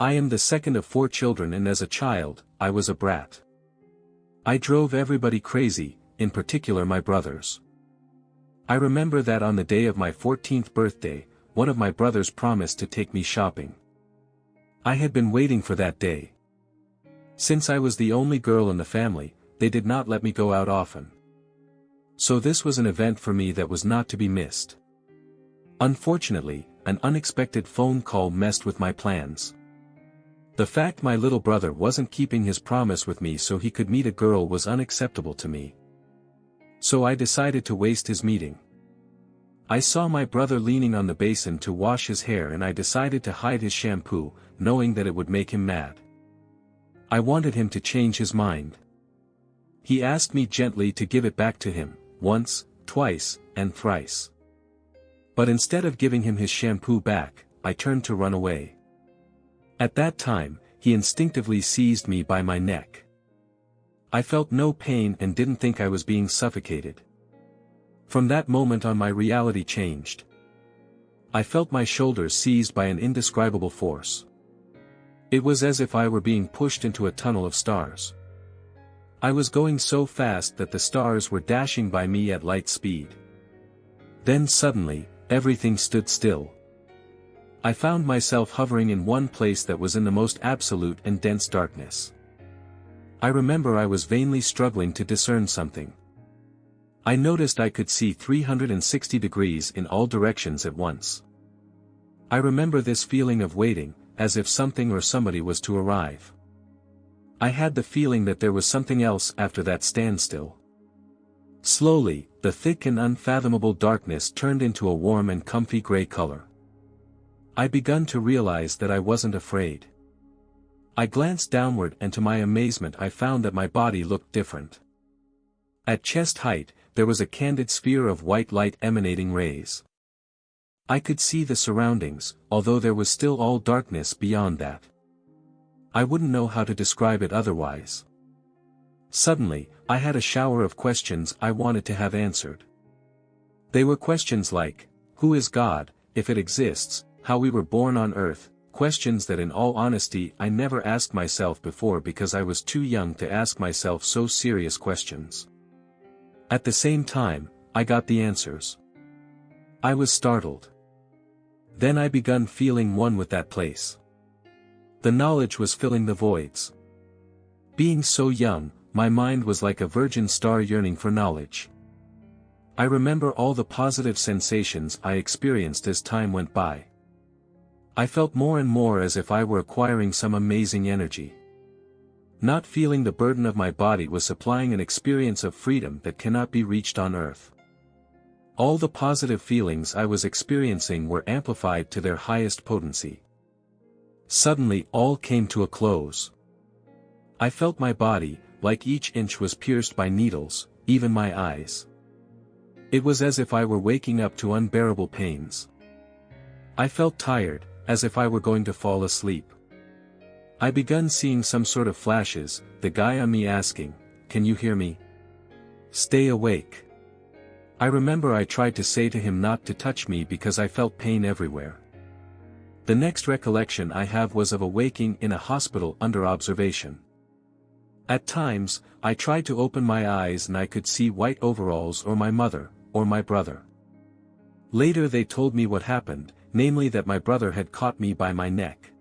I am the second of 4 children, and as a child, I was a brat. I drove everybody crazy, in particular my brothers. I remember that on the day of my 14th birthday, one of my brothers promised to take me shopping. I had been waiting for that day. Since I was the only girl in the family, they did not let me go out often. So this was an event for me that was not to be missed. Unfortunately, an unexpected phone call messed with my plans. The fact my little brother wasn't keeping his promise with me so he could meet a girl was unacceptable to me. So I decided to waste his meeting. I saw my brother leaning on the basin to wash his hair, and I decided to hide his shampoo, knowing that it would make him mad. I wanted him to change his mind. He asked me gently to give it back to him, once, twice, and thrice. But instead of giving him his shampoo back, I turned to run away. At that time, he instinctively seized me by my neck. I felt no pain and didn't think I was being suffocated. From that moment on, my reality changed. I felt my shoulders seized by an indescribable force. It was as if I were being pushed into a tunnel of stars. I was going so fast that the stars were dashing by me at light speed. Then suddenly, everything stood still. I found myself hovering in one place that was in the most absolute and dense darkness. I remember I was vainly struggling to discern something. I noticed I could see 360 degrees in all directions at once. I remember this feeling of waiting, as if something or somebody was to arrive. I had the feeling that there was something else after that standstill. Slowly, the thick and unfathomable darkness turned into a warm and comfy gray color. I begun to realize that I wasn't afraid. I glanced downward, and to my amazement I found that my body looked different. At chest height, there was a candid sphere of white light emanating rays. I could see the surroundings, although there was still all darkness beyond that. I wouldn't know how to describe it otherwise. Suddenly, I had a shower of questions I wanted to have answered. They were questions like, who is God, if it exists, how we were born on earth, questions that in all honesty I never asked myself before because I was too young to ask myself so serious questions. At the same time, I got the answers. I was startled. Then I begun feeling one with that place. The knowledge was filling the voids. Being so young, my mind was like a virgin star yearning for knowledge. I remember all the positive sensations I experienced as time went by. I felt more and more as if I were acquiring some amazing energy. Not feeling the burden of my body was supplying an experience of freedom that cannot be reached on earth. All the positive feelings I was experiencing were amplified to their highest potency. Suddenly all came to a close. I felt my body, like each inch was pierced by needles, even my eyes. It was as if I were waking up to unbearable pains. I felt tired, as if I were going to fall asleep. I begun seeing some sort of flashes, the guy on me asking, "Can you hear me? Stay awake." I remember I tried to say to him not to touch me because I felt pain everywhere. The next recollection I have was of awaking in a hospital under observation. At times, I tried to open my eyes and I could see white overalls or my mother, or my brother. Later they told me what happened, namely that my brother had caught me by my neck.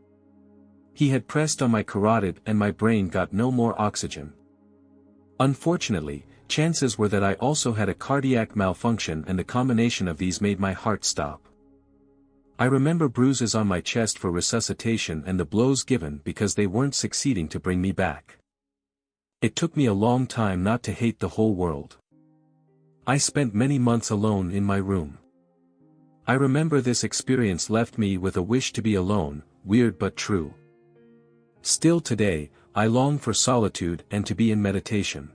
He had pressed on my carotid and my brain got no more oxygen. Unfortunately, chances were that I also had a cardiac malfunction, and the combination of these made my heart stop. I remember bruises on my chest for resuscitation and the blows given because they weren't succeeding to bring me back. It took me a long time not to hate the whole world. I spent many months alone in my room. I remember this experience left me with a wish to be alone, weird but true. Still today, I long for solitude and to be in meditation.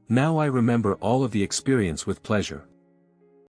Now I remember all of the experience with pleasure.